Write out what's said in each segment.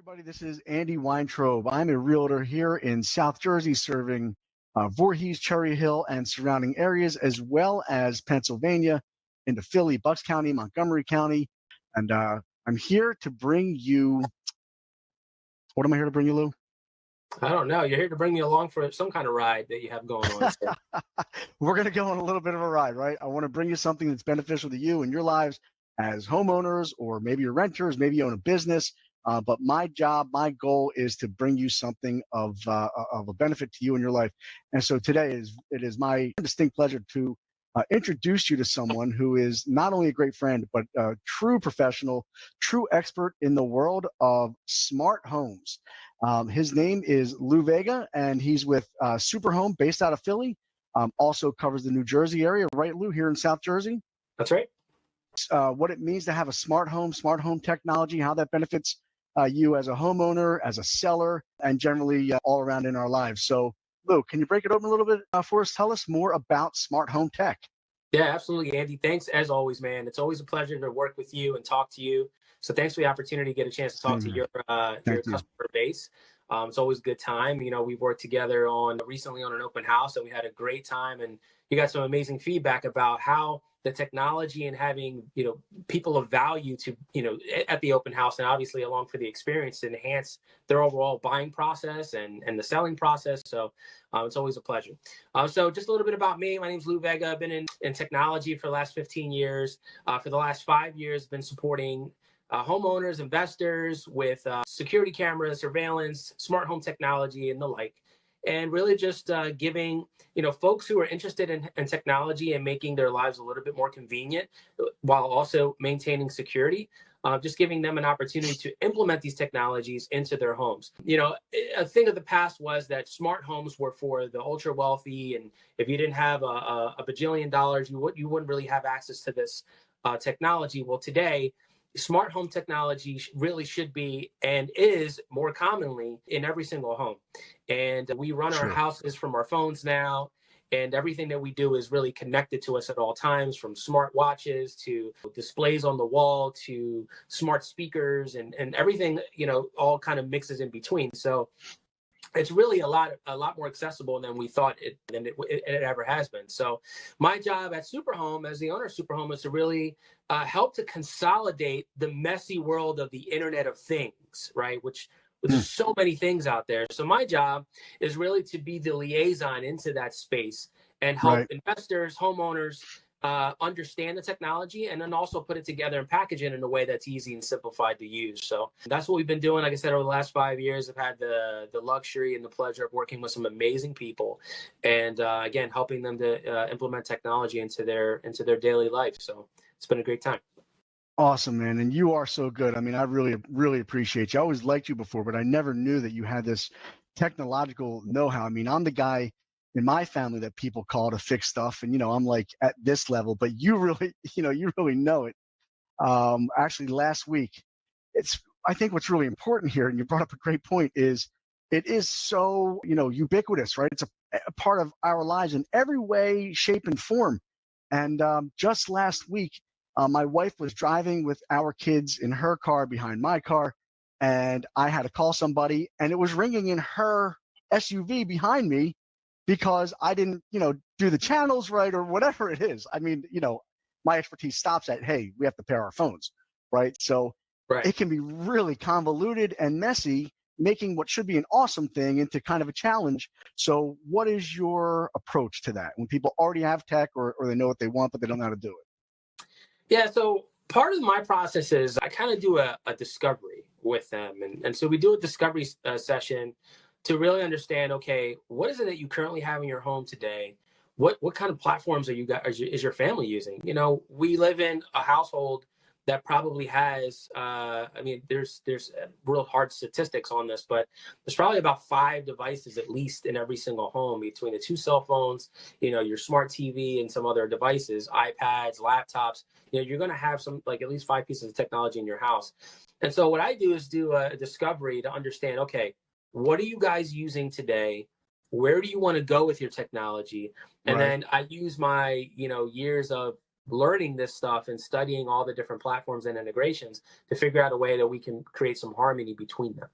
everybody. This is Andy Weintraub. I'm a realtor here in South Jersey, serving Voorhees, Cherry Hill, and surrounding areas, as well as Pennsylvania, into Philly, Bucks County, Montgomery County. And I'm here to bring you, what am I here to bring you, Lou? I don't know. You're here to bring me along for some kind of ride that you have going on. So. We're going to go on a little bit of a ride, right? I want to bring you something that's beneficial to you and your lives as homeowners, or maybe you're renters, maybe you own a business. But my job, my goal is to bring you something of a benefit to you in your life. And so today it is my distinct pleasure to introduce you to someone who is not only a great friend, but a true professional, true expert in the world of smart homes. His name is Lou Vega, and he's with SuperHome, based out of Philly. Also covers the New Jersey area, right, Lou, here in South Jersey? That's right. What it means to have a smart home technology, how that benefits you as a homeowner, as a seller, and generally all around in our lives. So, Lou, can you break it open a little bit for us? Tell us more about smart home tech. Yeah, absolutely, Andy. Thanks as always, man. It's always a pleasure to work with you and talk to you. So thanks for the opportunity to get a chance to talk to your customer base. It's always a good time. You know, we've worked together recently on an open house, and we had a great time. And you got some amazing feedback about how the technology and having, people of value to, at the open house, and obviously along for the experience to enhance their overall buying process and the selling process. So it's always a pleasure. So just a little bit about me. My name's Lou Vega. I've been in technology for the last 15 years. For the last 5 years, been supporting homeowners, investors with security cameras, surveillance, smart home technology, and the like. And really just giving, folks who are interested in technology and making their lives a little bit more convenient while also maintaining security, just giving them an opportunity to implement these technologies into their homes. A thing of the past was that smart homes were for the ultra wealthy. And if you didn't have a bajillion dollars, you wouldn't really have access to this technology. Well, today, smart home technology really should be and is more commonly in every single home. And we run our houses from our phones now. And everything that we do is really connected to us at all times, from smart watches to displays on the wall to smart speakers and everything, all kind of mixes in between. So it's really a lot more accessible than we thought it ever has been. So my job at SuperHome, as the owner of SuperHome, is to really help to consolidate the messy world of the Internet of Things, right? Which there's so many things out there. So my job is really to be the liaison into that space and help investors, homeowners, understand the technology, and then also put it together and package it in a way that's easy and simplified to use. So that's what we've been doing. Like I said, over the last 5 years, I've had the luxury and the pleasure of working with some amazing people, and again, helping them to implement technology into their daily life. So it's been a great time. Awesome, man. And you are so good. I mean, I really, really appreciate you. I always liked you before, but I never knew that you had this technological know-how. I mean, I'm the guy in my family that people call to fix stuff. And, I'm like at this level, but you really, you really know it. Actually, last week, I think what's really important here, and you brought up a great point, is it is so, ubiquitous, right? It's a part of our lives in every way, shape, and form. And just last week, my wife was driving with our kids in her car behind my car, and I had to call somebody, and it was ringing in her SUV behind me because I didn't, do the channels right or whatever it is. I mean, my expertise stops at, hey, we have to pair our phones, right? So it can be really convoluted and messy, making what should be an awesome thing into kind of a challenge. So what is your approach to that when people already have tech or they know what they want, but they don't know how to do it? Yeah, so part of my process is I kind of do a discovery with them. And so we do a discovery session to really understand, okay, what is it that you currently have in your home today? What kind of platforms is your family using? We live in a household that probably has, there's real hard statistics on this, but there's probably about 5 devices at least in every single home, between the 2 cell phones, your smart TV and some other devices, iPads, laptops. You're going to have at least 5 pieces of technology in your house. And so what I do is do a discovery to understand, okay, what are you guys using today? Where do you want to go with your technology? And then I use my, years of learning this stuff and studying all the different platforms and integrations to figure out a way that we can create some harmony between them.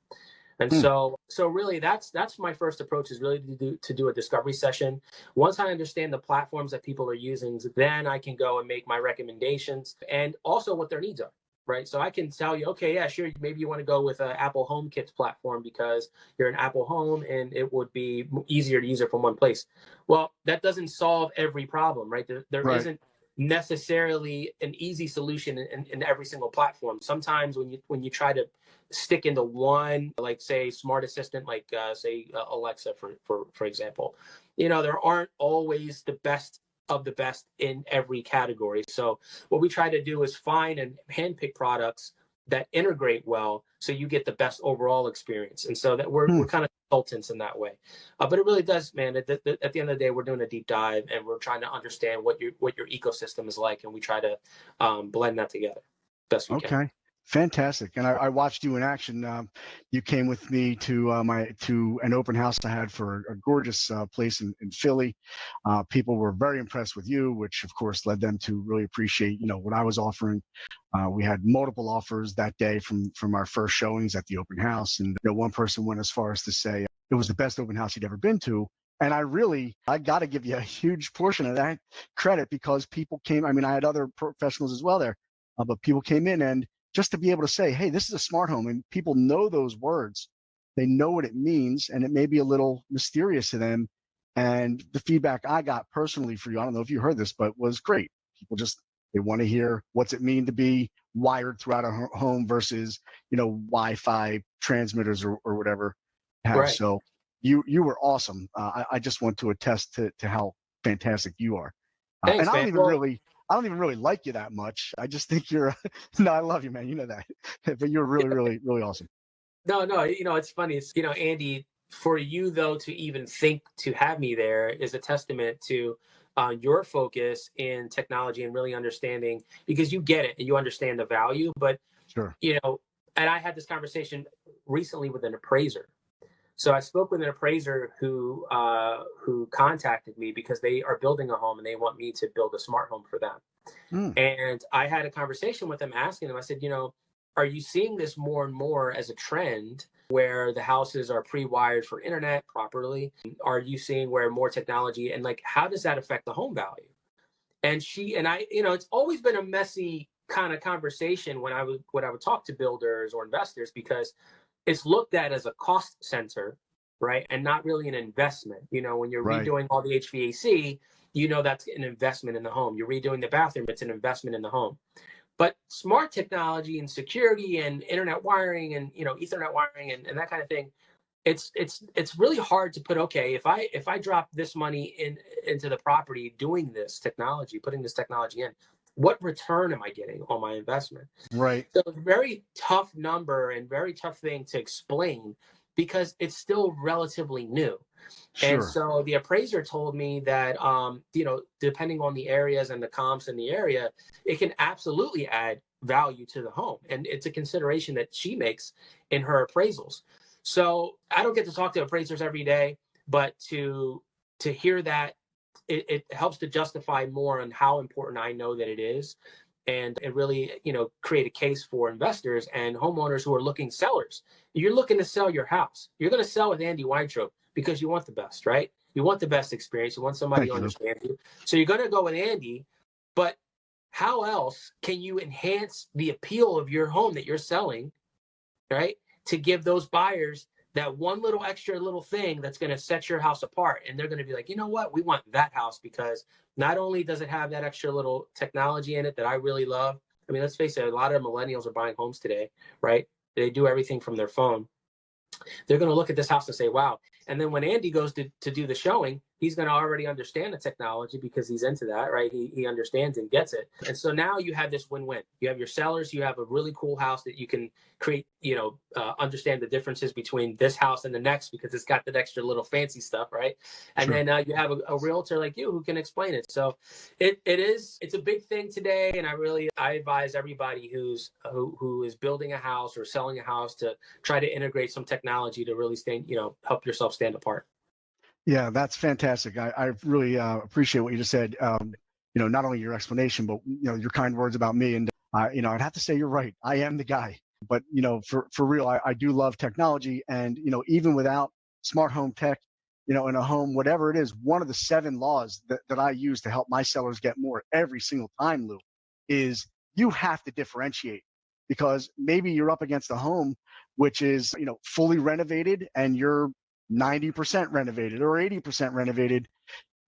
And so really that's my first approach, is really to do a discovery session. Once I understand the platforms that people are using, then I can go and make my recommendations and also what their needs are. Right. So I can tell you, okay, yeah, sure. Maybe you want to go with an Apple HomeKit platform because you're an Apple Home and it would be easier to use it from one place. Well, that doesn't solve every problem, right? There isn't necessarily an easy solution in every single platform. Sometimes when you try to stick into one, like say smart assistant, like say Alexa, for example, there aren't always the best of the best in every category. So what we try to do is find and handpick products that integrate well, so you get the best overall experience. And so that we're kind of consultants in that way. But it really does, man. At the end of the day, we're doing a deep dive and we're trying to understand what your ecosystem is like, and we try to blend that together best we can. Fantastic. And I watched you in action. You came with me to an open house I had for a gorgeous place in Philly. People were very impressed with you, which of course led them to really appreciate, what I was offering. We had multiple offers that day from our first showings at the open house. And one person went as far as to say it was the best open house he'd ever been to. And I got to give you a huge portion of that credit, because people came. I mean, I had other professionals as well there, but people came in, and just to be able to say, hey, this is a smart home, and people know those words, they know what it means, and it may be a little mysterious to them. And the feedback I got personally for you, I don't know if you heard this, but was great. People they want to hear what's it mean to be wired throughout a home versus, Wi-Fi transmitters or whatever have. Right. So you were awesome. I just want to attest to how fantastic you are. Thanks, and I don't man. even really like you that much. I just think you're no, I love you, man. You know that. But you're really, really, really awesome. No, it's funny. It's, Andy, for you though to even think to have me there is a testament to your focus in technology and really understanding, because you get it and you understand the value. But Sure. And I had this conversation recently with an appraiser. So I spoke with an appraiser who contacted me because they are building a home and they want me to build a smart home for them. And I had a conversation with them asking them, I said, are you seeing this more and more as a trend where the houses are pre-wired for internet properly? Are you seeing where more technology, and how does that affect the home value? And I, it's always been a messy kind of conversation when I would talk to builders or investors, because it's looked at as a cost center, right? And not really an investment. When you're redoing all the HVAC, that's an investment in the home. You're redoing the bathroom, it's an investment in the home. But smart technology and security and internet wiring and Ethernet wiring and that kind of thing, it's really hard to put, okay, if I drop this money into the property doing this technology, putting this technology in, what return am I getting on my investment? Right. So it's a very tough number and very tough thing to explain, because it's still relatively new. Sure. And so the appraiser told me that, depending on the areas and the comps in the area, it can absolutely add value to the home. And it's a consideration that she makes in her appraisals. So I don't get to talk to appraisers every day, but to hear that, it helps to justify more on how important I know that it is. And it really, create a case for investors and homeowners who are sellers. You're looking to sell your house. You're going to sell with Andy Weintraub because you want the best, right? You want the best experience. You want somebody who understands you. So you're going to go with Andy, but how else can you enhance the appeal of your home that you're selling, right? To give those buyers that one little extra little thing that's going to set your house apart. And they're going to be like, you know what? We want that house because not only does it have that extra little technology in it that I really love. I mean, let's face it, a lot of millennials are buying homes today, right? They do everything from their phone. They're going to look at this house and say, wow. And then when Andy goes to do the showing, he's going to already understand the technology because he's into that, right? He understands and gets it. And so now you have this win-win. You have your sellers, you have a really cool house that you can create, understand the differences between this house and the next because it's got that extra little fancy stuff, right? And then you have a realtor like you who can explain it. So it's a big thing today. And I advise everybody who is building a house or selling a house to try to integrate some technology to really help yourself stand apart. Yeah, that's fantastic. I really appreciate what you just said. not only your explanation, but your kind words about me. And I'd have to say you're right. I am the guy. But for real, I do love technology. And even without smart home tech, in a home, whatever it is, one of the 7 laws that I use to help my sellers get more every single time, Lou, is you have to differentiate, because maybe you're up against a home which is fully renovated and you're 90% renovated or 80% renovated.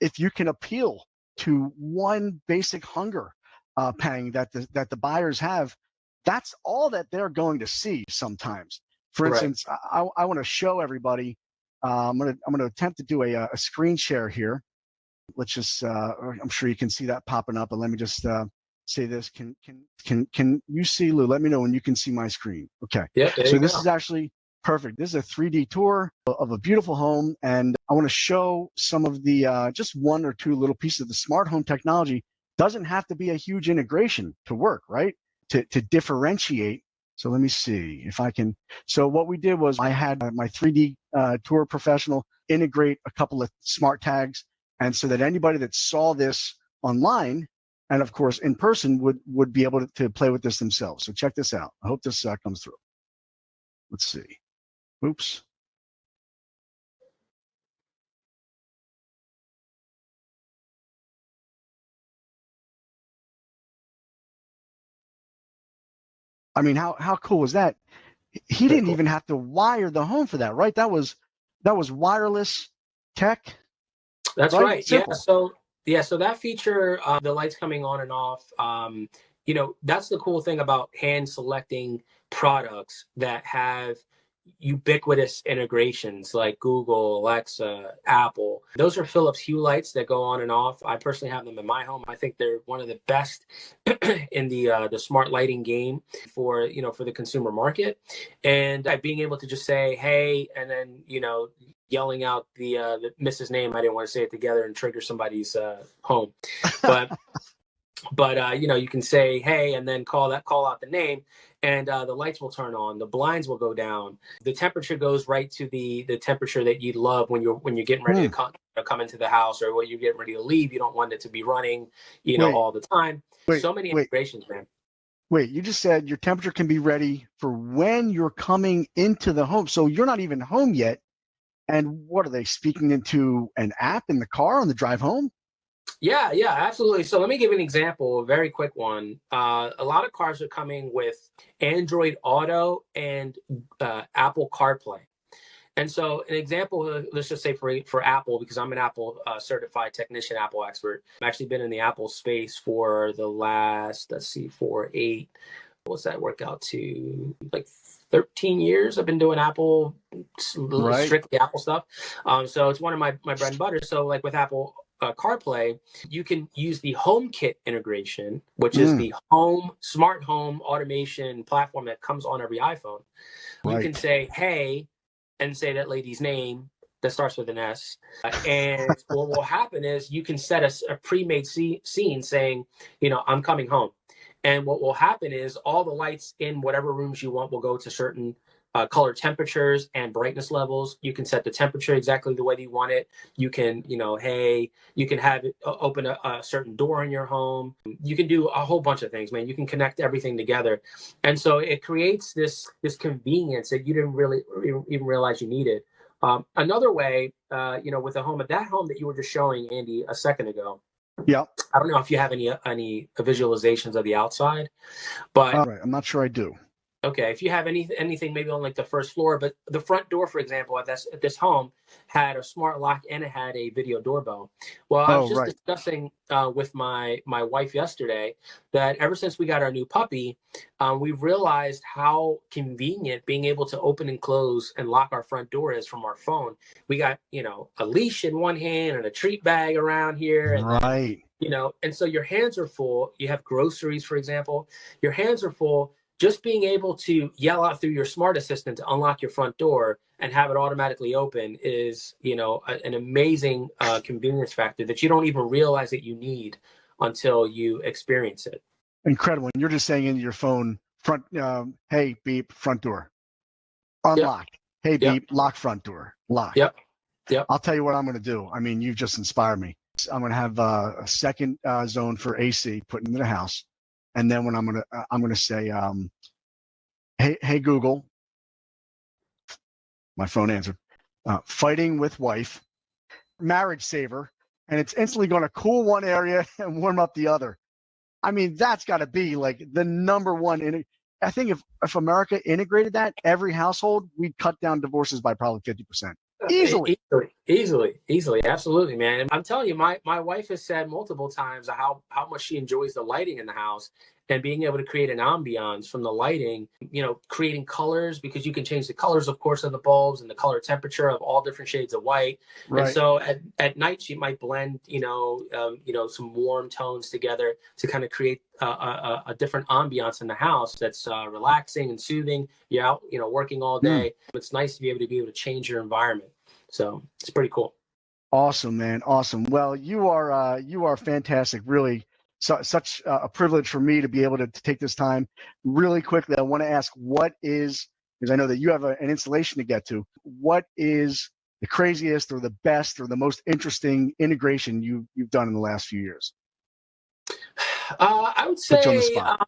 If you can appeal to one basic hunger pang that the buyers have, that's all that they're going to see sometimes. For instance, I want to show everybody. I'm gonna attempt to do a screen share here. Let's just. I'm sure you can see that popping up, and let me just say this. Can you see, Lou? Let me know when you can see my screen. Okay. Yeah. So this is actually perfect. This is a 3D tour of a beautiful home, and I want to show some of the just 1 or 2 little pieces of the smart home technology. Doesn't have to be a huge integration to work, right? To differentiate. So let me see if I can. So what we did was I had my 3D tour professional integrate a couple of smart tags, and so that anybody that saw this online and of course in person would be able to play with this themselves. So check this out. I hope this comes through. Let's see. Oops. I mean, how cool was that? He didn't even have to wire the home for that, right? That was wireless tech. That's right. Simple. So that feature, the lights coming on and off, that's the cool thing about hand selecting products that have ubiquitous integrations like Google, Alexa, Apple. Those are Philips Hue lights that go on and off. I personally have them in my home. I think they're one of the best in the smart lighting game for the consumer market. And being able to just say, hey, and then yelling out the Mrs. name. I didn't want to say it together and trigger somebody's home, but you can say hey, and then call out the name, and the lights will turn on, the blinds will go down, the temperature goes right to the temperature that you'd love when you're getting ready to come into the house, or when you're getting ready to leave. You don't want it to be running, all the time. So many integrations, man. Wait, you just said your temperature can be ready for when you're coming into the home. So you're not even home yet. And what are they speaking into an app in the car on the drive home? Yeah, absolutely. So let me give an example, a very quick one. A lot of cars are coming with Android Auto and Apple CarPlay. And so an example, let's just say for Apple, because I'm an Apple certified technician, Apple expert. I've actually been in the Apple space for the last, what's that work out to, like 13 years. I've been doing Apple, strictly Apple stuff. So it's one of my bread and butter. So like with Apple CarPlay, you can use the HomeKit integration, which is the smart home automation platform that comes on every iPhone. You can say, hey, and say that lady's name that starts with an S. And what will happen is you can set a pre-made scene saying, I'm coming home. And what will happen is all the lights in whatever rooms you want will go to certain color temperatures and brightness levels. You can set the temperature exactly the way you want it. You can, hey, you can have it open a certain door in your home. You can do a whole bunch of things, man. You can connect everything together. And so it creates this convenience that you didn't really even realize you needed. Another way, with a home, that home that you were just showing, Andy, a second ago. Yeah. I don't know if you have any visualizations of the outside, but right. I'm not sure I do. Okay, if you have anything maybe on like the first floor, but the front door, for example, at this home had a smart lock and it had a video doorbell. Well, I was just discussing with my wife yesterday that ever since we got our new puppy, we've realized how convenient being able to open and close and lock our front door is from our phone. We got, a leash in one hand and a treat bag around here. And then, and so your hands are full. You have groceries, for example. Your hands are full. Just being able to yell out through your smart assistant to unlock your front door and have it automatically open is, an amazing convenience factor that you don't even realize that you need until you experience it. Incredible. And you're just saying into your phone, hey, beep, front door. Unlock. Hey, beep, lock front door. Lock. Yep. I'll tell you what I'm going to do. I mean, you've just inspired me. I'm going to have a second zone for AC put into the house. And then when I'm going to say, hey, Google, my phone answered, fighting with wife, marriage saver, and it's instantly going to cool one area and warm up the other. I mean, that's got to be like the number one. I think if America integrated that, every household, we'd cut down divorces by probably 50%. Easily. Absolutely, man. And I'm telling you, my wife has said multiple times how much she enjoys the lighting in the house and being able to create an ambiance from the lighting, creating colors, because you can change the colors, of course, of the bulbs and the color temperature of all different shades of white. Right. And so at night, she might blend, some warm tones together to kind of create a different ambiance in the house that's relaxing and soothing. You're out, working all day. It's nice to be able to change your environment. So it's pretty cool. Awesome, man. Awesome. Well, you are fantastic. Really, such a privilege for me to be able to take this time. Really quickly, I want to ask, because I know that you have an installation to get to, what is the craziest or the best or the most interesting integration you've done in the last few years? I would say, put you on the spot.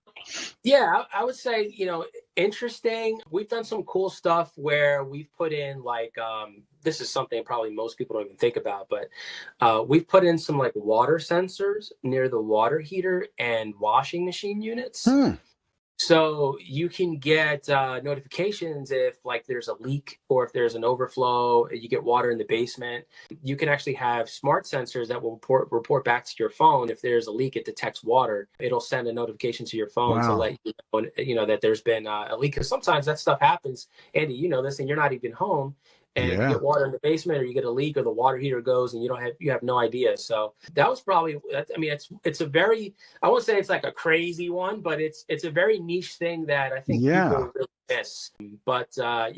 I would say, interesting. We've done some cool stuff where we've put in this is something probably most people don't even think about, but we've put in some water sensors near the water heater and washing machine units. So you can get notifications if there's a leak or if there's an overflow, you get water in the basement. You can actually have smart sensors that will report back to your phone. If there's a leak, it detects water. It'll send a notification to your phone to let you know that there's been a leak. Because sometimes that stuff happens, Andy, you know this, and you're not even home. And you get water in the basement, or you get a leak, or the water heater goes, and you have no idea. So that was probably, it's a very, I won't say it's like a crazy one, but it's a very niche thing that I think people really miss. But so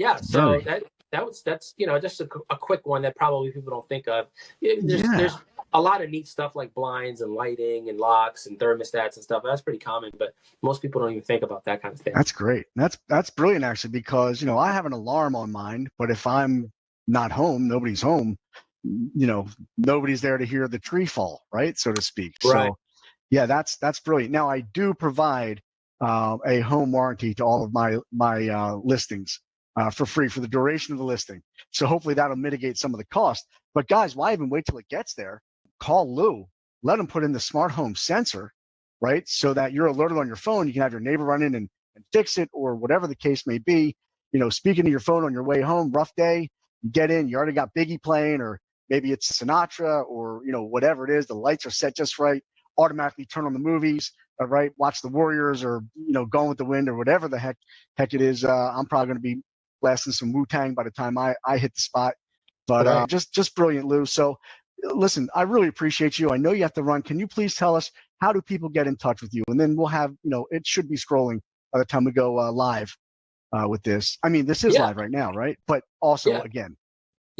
that's just a quick one that probably people don't think of. There's a lot of neat stuff like blinds and lighting and locks and thermostats and stuff. That's pretty common, but most people don't even think about that kind of thing. That's great. That's brilliant, actually, because, I have an alarm on mine, but if I'm not home, nobody's home, nobody's there to hear the tree fall, right, so to speak. Right. So, yeah, that's brilliant. Now, I do provide a home warranty to all of my listings for free for the duration of the listing. So hopefully that'll mitigate some of the cost. But guys, why even wait till it gets there? Call Lou, let him put in the smart home sensor, right? So that you're alerted on your phone. You can have your neighbor run in and fix it, or whatever the case may be. Speaking to your phone on your way home, rough day, you get in, you already got Biggie playing, or maybe it's Sinatra, or, whatever it is. The lights are set just right, automatically turn on the movies, right? Watch the Warriors, or, Gone with the Wind, or whatever the heck it is. I'm probably going to be blasting some Wu-Tang by the time I hit the spot. But just brilliant, Lou. So listen, I really appreciate you. I know you have to run. Can you please tell us, how do people get in touch with you? And then we'll have, it should be scrolling by the time we go live with this. I mean, this is live right now, right? But also, again,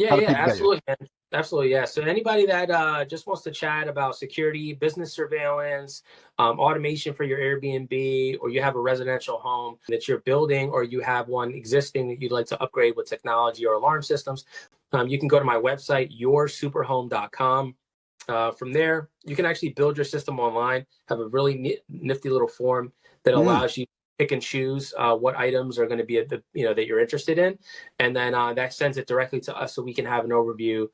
absolutely, man. Absolutely, yeah. So anybody that just wants to chat about security, business surveillance, automation for your Airbnb, or you have a residential home that you're building, or you have one existing that you'd like to upgrade with technology or alarm systems, you can go to my website, yoursuperhome.com. From there, you can actually build your system online, have a really nifty little form that allows you pick and choose what items are going to be at the that you're interested in, and then that sends it directly to us so we can have an overview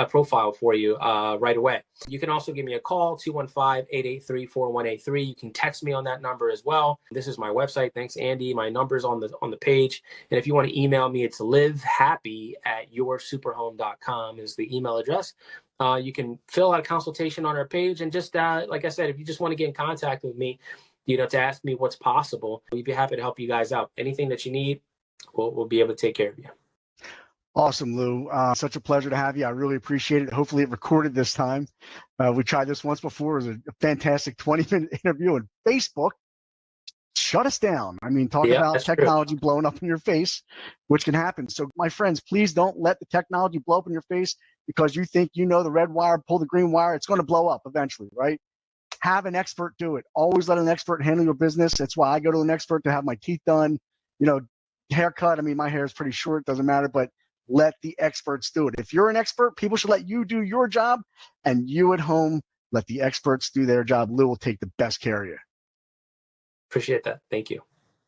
profile for you right away. You can also give me a call, 215-883-4183. You can text me on that number as well. This is my website. Thanks, Andy. My number's on the page, and if you want to email me, it's livehappy@yoursuperhome.com is the email address. You can fill out a consultation on our page, and just like I said, if you just want to get in contact with me, to ask me what's possible, we'd be happy to help you guys out. Anything that you need, we'll be able to take care of you. Awesome, Lou. Such a pleasure to have you. I really appreciate it. Hopefully it recorded this time. We tried this once before. It was a fantastic 20-minute interview, and Facebook shut us down. I mean, talk about technology blowing up in your face, which can happen. So my friends, please don't let the technology blow up in your face because you think the red wire, pull the green wire. It's going to blow up eventually, right? Have an expert do it. Always let an expert handle your business. That's why I go to an expert to have my teeth done, haircut. I mean, my hair is pretty short, doesn't matter, but let the experts do it. If you're an expert, people should let you do your job, and you at home, let the experts do their job. Lou will take the best care of you. Appreciate that. Thank you.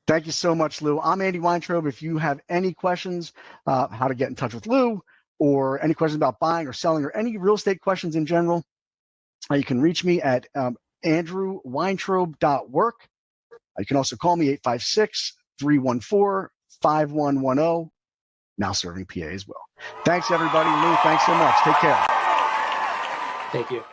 Thank you so much, Lou. I'm Andy Weintraub. If you have any questions, how to get in touch with Lou, or any questions about buying or selling, or any real estate questions in general, you can reach me at andrewweintraub.work. You can also call me 856-314-5110. Now serving PA as well. Thanks, everybody. Lou, thanks so much. Take care. Thank you.